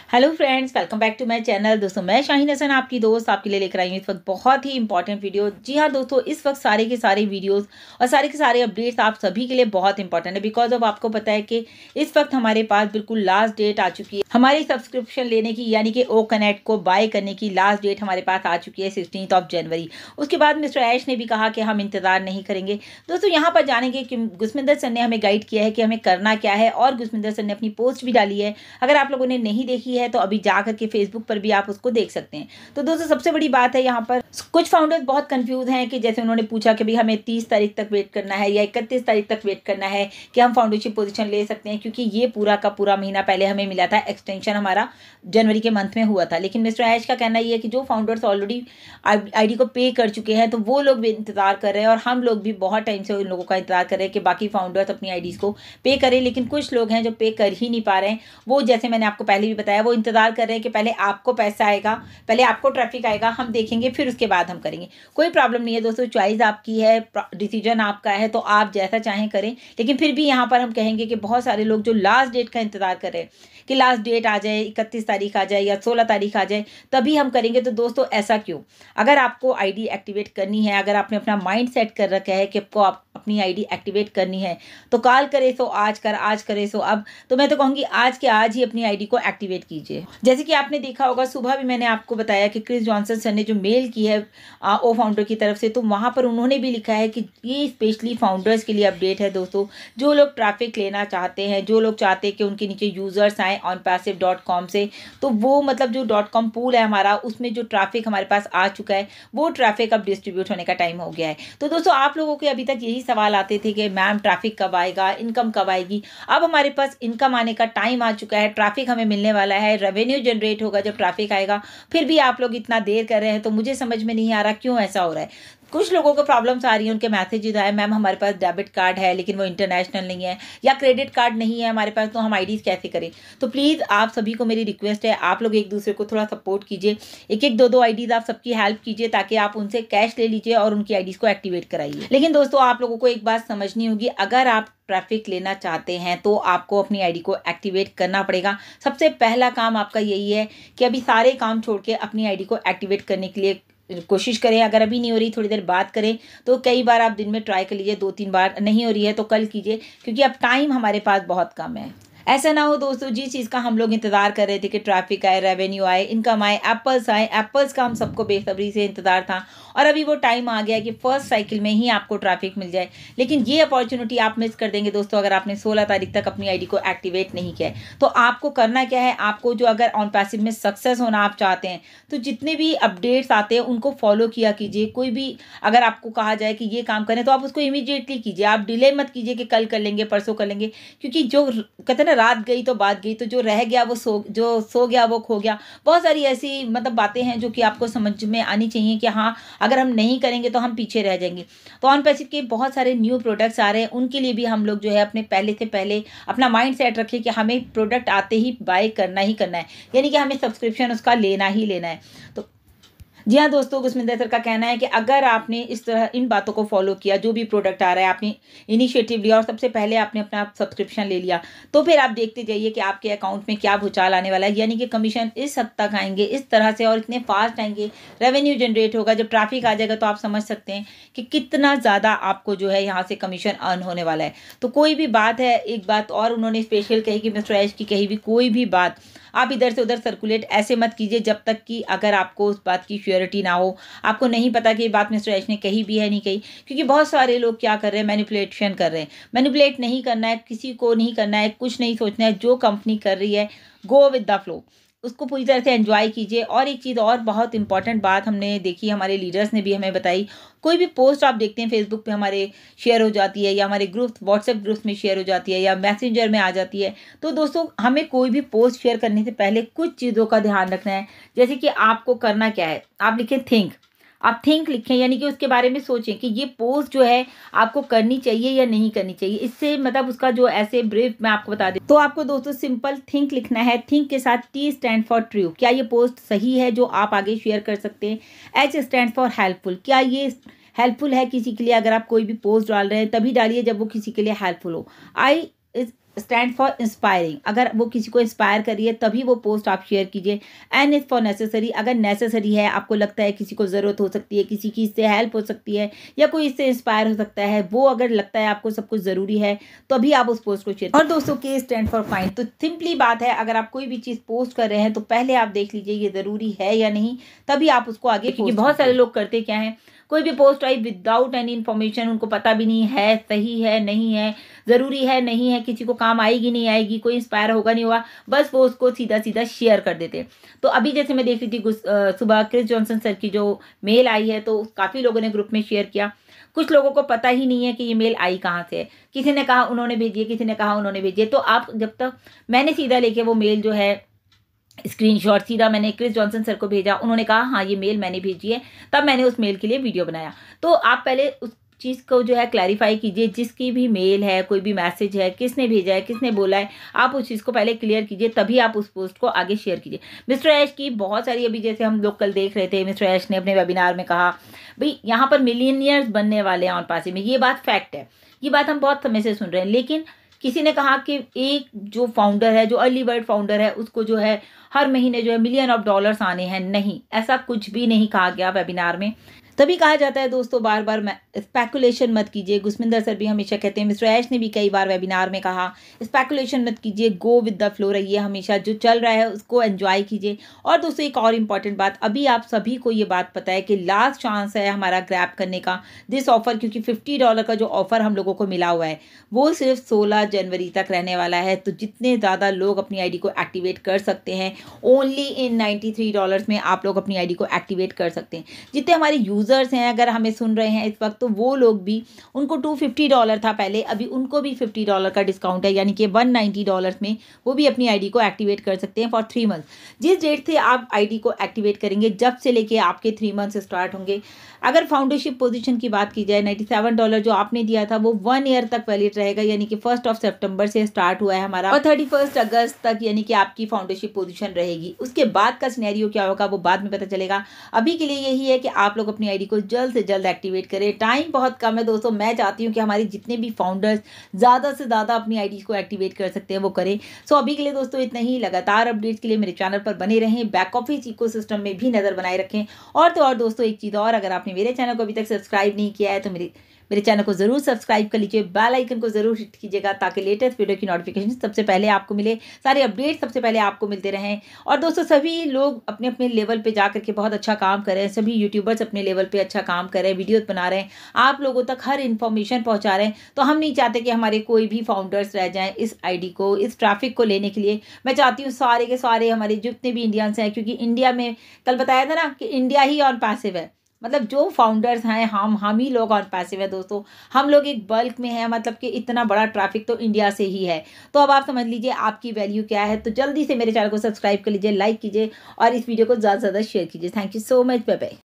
Hello friends, welcome back to my channel. दोस्तों, मैं शाहीन हसन आपकी दोस्त आपके लिए लेकर आई हूँ इस वक्त बहुत ही इंपॉर्टेंट वीडियो। जी हाँ दोस्तों, इस वक्त सारे के सारे वीडियोस और सारे के सारे अपडेट्स आप सभी के लिए बहुत इंपॉर्टेंट है। बिकॉज अब आपको पता है कि इस वक्त हमारे पास बिल्कुल लास्ट डेट आ चुकी है हमारी सब्सक्रिप्शन लेने की, यानी कि ओ कनेक्ट को बाय करने की लास्ट डेट हमारे पास आ चुकी है 16 जनवरी। उसके बाद मिस्टर ऐश ने भी कहा कि हम इंतजार नहीं करेंगे। दोस्तों, यहाँ पर जानेंगे कि गुसमिंदर सर ने हमें गाइड किया है कि हमें करना क्या है, और गुसमिंदर सर ने अपनी पोस्ट भी डाली है। अगर आप लोगों ने नहीं देखी है तो अभी जा करके फेसबुक पर भी आप उसको देख सकते हैं। तो दोस्तों, सबसे बड़ी बात है यहाँ पर कुछ फाउंडर्स बहुत कंफ्यूज हैं कि जैसे उन्होंने पूछा कि भाई हमें 30 तारीख तक वेट करना है या 31 तारीख तक वेट करना है कि हम फाउंडरशिप पोजीशन ले सकते हैं, क्योंकि ये पूरा का पूरा महीना पहले हमें मिला था। एक्सटेंशन हमारा जनवरी के मंथ में हुआ था। लेकिन मिस्टर ऐश का कहना ये है कि जो फाउंडर्स ऑलरेडी आईडी को पे कर चुके हैं तो वो लोग भी इंतजार कर रहे हैं, और हम लोग भी बहुत टाइम से उन लोगों का इंतजार कर रहे हैं कि बाकी फाउंडर्स अपनी आईडीज को पे करें। लेकिन कुछ लोग हैं जो पे कर ही नहीं पा रहे हैं। वो, जैसे मैंने आपको पहले भी बताया, वो इंतजार कर रहे हैं कि पहले आपको पैसा आएगा, पहले आपको ट्रैफिक आएगा, हम देखेंगे, फिर उसके बाद हम करेंगे। कोई प्रॉब्लम नहीं है दोस्तों, चॉइस आपकी है, डिसीजन आपका है, तो आप जैसा चाहें करें। लेकिन फिर भी यहाँ पर हम कहेंगे कि बहुत सारे लोग जो लास्ट डेट का इंतजार कर रहे हैं कि लास्ट डेट आ जाए, 31 तारीख आ जाए या 16 तारीख आ जाए तभी हम करेंगे। तो दोस्तों, ऐसा क्यों? अगर आपको आईडी एक्टिवेट करनी है, अगर आपने अपना माइंड सेट कर रखा है कि आपको अपनी आईडी एक्टिवेट करनी है, तो कॉल करे सो आज कर, आज करे सो अब। तो मैं तो कहूँगी आज के आज ही अपनी आईडी को एक्टिवेट कीजिए। जैसे कि आपने देखा होगा, सुबह भी मैंने आपको बताया कि क्रिस जॉनसन सर ने जो मेल की है ओ फाउंडर की तरफ से, तो वहाँ पर उन्होंने भी लिखा है कि ये स्पेशली फाउंडर्स के लिए अपडेट है दोस्तों। जो लोग ट्रैफिक लेना चाहते हैं, जो लोग चाहते हैं कि उनके नीचे यूजर्स आए onpassive.com से, तो वो मतलब जो .com पूल है हमारा, उसमें जो ट्रैफिक हमारे पास आ चुका है वो ट्रैफिक अब डिस्ट्रीब्यूट होने का टाइम हो गया है। तो दोस्तों, आप लोगों के अभी तक यही सवाल आते थे कि मैम ट्रैफिक कब आएगा, इनकम कब आएगी। अब हमारे पास इनकम आने का टाइम आ चुका है, ट्रैफिक हमें मिलने वाला है, रेवेन्यू जनरेट होगा जब ट्रैफिक आएगा। फिर भी आप लोग इतना देर कर रहे हैं, तो मुझे समझ में नहीं आ रहा क्यों ऐसा हो रहा है। कुछ लोगों को प्रॉब्लम्स आ रही हैं, उनके मैसेजेस आए, मैम हमारे पास डेबिट कार्ड है लेकिन वो इंटरनेशनल नहीं है, या क्रेडिट कार्ड नहीं है हमारे पास, तो हम आईडीज कैसे करें। तो प्लीज़ आप सभी को मेरी रिक्वेस्ट है, आप लोग एक दूसरे को थोड़ा सपोर्ट कीजिए। एक एक दो आईडीज आप सबकी हेल्प कीजिए ताकि आप उनसे कैश ले लीजिए और उनकी आईडीज को एक्टिवेट कराइए। लेकिन दोस्तों, आप लोगों को एक बात समझनी होगी, अगर आप ट्रैफिक लेना चाहते हैं तो आपको अपनी आईडी को एक्टिवेट करना पड़ेगा। सबसे पहला काम आपका यही है कि अभी सारे काम छोड़ के अपनी आईडी को एक्टिवेट करने के लिए कोशिश करें। अगर अभी नहीं हो रही, थोड़ी देर बात करें। तो कई बार आप दिन में ट्राई कर लीजिए, 2-3 बार नहीं हो रही है तो कल कीजिए, क्योंकि अब टाइम हमारे पास बहुत कम है। ऐसा ना हो दोस्तों, जिस चीज़ का हम लोग इंतजार कर रहे थे कि ट्रैफिक आए, रेवेन्यू आए, इनकम आए, एप्पल्स आए, एप्पल्स का हम सबको बेसब्री से इंतजार था, और अभी वो टाइम आ गया कि फर्स्ट साइकिल में ही आपको ट्रैफिक मिल जाए। लेकिन ये अपॉर्चुनिटी आप मिस कर देंगे दोस्तों अगर आपने 16 तारीख तक अपनी आईडी को एक्टिवेट नहीं किया है। तो आपको करना क्या है, आपको जो अगर ऑन पैसिव में सक्सेस होना आप चाहते हैं तो जितने भी अपडेट्स आते हैं उनको फॉलो किया कीजिए। कोई भी अगर आपको कहा जाए कि ये काम करें तो आप उसको इमीडिएटली कीजिए। आप डिले मत कीजिए कि कल कर लेंगे, परसों कर लेंगे, क्योंकि जो कहते हैं ना, रात गई तो बात गई, तो जो रह गया वो जो सो गया वो खो गया। बहुत सारी ऐसी मतलब बातें हैं जो कि आपको समझ में आनी चाहिए कि हाँ, अगर हम नहीं करेंगे तो हम पीछे रह जाएंगे। तो ऑन पैसिव के बहुत सारे न्यू प्रोडक्ट्स आ रहे हैं, उनके लिए भी हम लोग जो है अपने पहले से पहले अपना माइंड सेट रखें कि हमें प्रोडक्ट आते ही बाय करना ही करना है, यानी कि हमें सब्सक्रिप्शन उसका लेना ही लेना है। तो जी हाँ दोस्तों, गुसमिंदर सर का कहना है कि अगर आपने इस तरह इन बातों को फॉलो किया, जो भी प्रोडक्ट आ रहा है आपने इनिशिएटिव लिया और सबसे पहले आपने अपना सब्सक्रिप्शन ले लिया, तो फिर आप देखते जाइए कि आपके अकाउंट में क्या भूचाल आने वाला है। यानी कि कमीशन इस हद तक आएंगे, इस तरह से, और इतने फास्ट आएंगे, रेवेन्यू जनरेट होगा। जब ट्रैफिक आ जाएगा तो आप समझ सकते हैं कि कितना ज़्यादा आपको जो है यहाँ से कमीशन अर्न होने वाला है। तो कोई भी बात है, एक बात और उन्होंने स्पेशल कही कि मिस्टर ऐश की कही भी कोई भी बात आप इधर से उधर सर्कुलेट ऐसे मत कीजिए जब तक कि अगर आपको उस बात की श्योरिटी ना हो, आपको नहीं पता कि ये बात मिस्टर ऐश ने कही भी है नहीं कही। क्योंकि बहुत सारे लोग क्या कर रहे हैं, मैनिपुलेशन कर रहे हैं। मैनिपुलेट नहीं करना है, किसी को नहीं करना है, कुछ नहीं सोचना है। जो कंपनी कर रही है, गो विद द फ्लो, उसको पूरी तरह से एंजॉय कीजिए। और एक चीज़ और बहुत इंपॉर्टेंट बात हमने देखी, हमारे लीडर्स ने भी हमें बताई, कोई भी पोस्ट आप देखते हैं फेसबुक पे हमारे शेयर हो जाती है, या हमारे ग्रुप व्हाट्सएप ग्रुप्स में शेयर हो जाती है, या मैसेंजर में आ जाती है। तो दोस्तों, हमें कोई भी पोस्ट शेयर करने से पहले कुछ चीज़ों का ध्यान रखना है। जैसे कि आपको करना क्या है, आप लिखें थिंक, आप थिंक लिखें, यानी कि उसके बारे में सोचें कि ये पोस्ट जो है आपको करनी चाहिए या नहीं करनी चाहिए। इससे मतलब उसका जो ऐसे ब्रीफ मैं आपको बता दें, तो आपको दोस्तों सिंपल थिंक लिखना है। थिंक के साथ T स्टैंड फॉर ट्रू, क्या ये पोस्ट सही है जो आप आगे शेयर कर सकते हैं। H स्टैंड फॉर हेल्पफुल, क्या ये हेल्पफुल है किसी के लिए। अगर आप कोई भी पोस्ट डाल रहे हैं तभी डालिए जब वो किसी के लिए हेल्पफुल हो। I स्टैंड फॉर इंस्पायरिंग, अगर वो किसी को इंस्पायर कर रही है तभी वो पोस्ट आप शेयर कीजिए। एन इज़ फॉर नेसेसरी, अगर नेसेसरी है, आपको लगता है किसी को ज़रूरत हो सकती है, किसी की इससे हेल्प हो सकती है या कोई इससे इंस्पायर हो सकता है, वो अगर लगता है आपको सब कुछ ज़रूरी है तभी आप उस पोस्ट को शेयर। और दोस्तों के स्टैंड फॉर फाइंड, तो सिंपली बात है, अगर आप कोई भी चीज़ पोस्ट कर रहे हैं तो पहले आप देख लीजिए ये ज़रूरी है या नहीं, तभी आप उसको आगे, क्योंकि बहुत सारे लोग करते क्या हैं, कोई भी पोस्ट आई विदाउट एनी इन्फॉर्मेशन, उनको पता भी नहीं है सही है नहीं है, ज़रूरी है नहीं है, किसी को काम आएगी नहीं आएगी, कोई इंस्पायर होगा नहीं होगा, बस वो उसको सीधा सीधा शेयर कर देते। तो अभी जैसे मैं देख रही थी सुबह क्रिस जॉनसन सर की जो मेल आई है, तो काफ़ी लोगों ने ग्रुप में शेयर किया। कुछ लोगों को पता ही नहीं है कि ये मेल आई कहाँ से है, किसी ने कहा उन्होंने भेजी है, किसी ने कहा उन्होंने भेजी है। तो आप जब तक, मैंने सीधा लेके वो मेल जो है स्क्रीनशॉट सीधा मैंने क्रिस जॉनसन सर को भेजा, उन्होंने कहा हाँ ये मेल मैंने भेजी है, तब मैंने उस मेल के लिए वीडियो बनाया। तो आप पहले उस चीज़ को जो है क्लैरिफाई कीजिए, जिसकी भी मेल है, कोई भी मैसेज है, किसने भेजा है, किसने बोला है, आप उस चीज़ को पहले क्लियर कीजिए, तभी आप उस पोस्ट को आगे शेयर कीजिए। मिस्टर ऐश की बहुत सारी, अभी जैसे हम लोग कल देख रहे थे, मिस्टर ऐश ने अपने वेबिनार में कहा भाई यहाँ पर मिलियनियर्स बनने वाले हैं ऑन पासे में, ये बात फैक्ट है, ये बात हम बहुत समय से सुन रहे हैं। लेकिन किसी ने कहा कि एक जो फाउंडर है, जो अर्ली बर्ड फाउंडर है, उसको जो है हर महीने जो है $1 मिलियन आने हैं, नहीं, ऐसा कुछ भी नहीं कहा गया वेबिनार में। तभी कहा जाता है दोस्तों, बार बार स्पेकुलेशन मत कीजिए। गुस्मिंदर सर भी हमेशा कहते हैं, मिस्टर ऐश ने भी कई बार वेबिनार में कहा, स्पेकुलेशन मत कीजिए, गो विद द फ्लो रहिए, हमेशा जो चल रहा है उसको एंजॉय कीजिए। और दोस्तों एक और इम्पॉर्टेंट बात, अभी आप सभी को ये बात पता है कि लास्ट चांस है हमारा ग्रैब करने का दिस ऑफर, क्योंकि $50 का जो ऑफर हम लोगों को मिला हुआ है वो सिर्फ 16 जनवरी तक रहने वाला है। तो जितने ज़्यादा लोग अपनी आईडी को एक्टिवेट कर सकते हैं, ओनली इन $93 में आप लोग अपनी आईडी को एक्टिवेट कर सकते हैं। जितने हमारे यूज़र्स हैं, अगर हमें सुन रहे हैं इस वक्त, तो वो लोग भी, उनको $250 था पहले, अभी उनको भी $50 का डिस्काउंट है, यानी कि $190 में वो भी अपनी आईडी को एक्टिवेट कर सकते हैं फॉर 3 मंथ। जिस डेट से आप आईडी को एक्टिवेट करेंगे, जब से लेके आपके 3 मंथ्स स्टार्ट होंगे, अगर फाउंडरशिप पोजीशन की बात की जाए, $97 जो आपने दिया था वो 1 ईयर तक वैलिड रहेगा, यानी कि 1 सितंबर से स्टार्ट हुआ है हमारा, और 31 अगस्त तक यानी कि आपकी फाउंडरशिप पोजीशन रहेगी। उसके बाद का सिनेरियो क्या होगा वो बाद में पता चलेगा। अभी के लिए यही है कि आप लोग अपनी आईडी को जल्द से जल्द एक्टिवेट करें। टाइम बहुत कम है दोस्तों, मैं चाहती हूँ कि हमारे जितने भी फाउंडर्स ज़्यादा से ज़्यादा अपनी आईडी को एक्टिवेट कर सकते हैं वो करें। सो अभी के लिए दोस्तों इतना ही। लगातार अपडेट्स के लिए मेरे चैनल पर बने रहें, बैक ऑफिस इकोसिस्टम में भी नज़र बनाए रखें। और तो और दोस्तों एक चीज़ और, अगर आपने मेरे चैनल को अभी तक सब्सक्राइब नहीं किया है तो मेरे चैनल को ज़रूर सब्सक्राइब कर लीजिए, बेल आइकन को ज़रूर हिट कीजिएगा, ताकि लेटेस्ट वीडियो की नोटिफिकेशन सबसे पहले आपको मिले, सारे अपडेट सबसे पहले आपको मिलते रहें। और दोस्तों सभी लोग अपने अपने लेवल पे जा करके बहुत अच्छा काम कर रहे हैं, सभी यूट्यूबर्स अपने लेवल पे अच्छा काम कर रहे हैं, वीडियोस बना रहे हैं, आप लोगों तक हर इन्फॉर्मेशन पहुँचा रहे हैं। तो हम नहीं चाहते कि हमारे कोई भी फाउंडर्स रह जाएँ इस आईडी को, इस ट्रैफिक को लेने के लिए। मैं चाहती हूँ सारे के सारे हमारे जितने भी इंडियंस हैं, क्योंकि इंडिया में कल बताया था ना कि इंडिया ही ऑन पैसिव है, मतलब जो फाउंडर्स हैं हम ही लोग ऑन पैसिव है दोस्तों, हम लोग एक बल्क में हैं, मतलब कि इतना बड़ा ट्रैफिक तो इंडिया से ही है। तो अब आप समझ लीजिए आपकी वैल्यू क्या है। तो जल्दी से मेरे चैनल को सब्सक्राइब कर लीजिए, लाइक कीजिए और इस वीडियो को ज़्यादा से ज़्यादा शेयर कीजिए। Thank you so much, bye bye.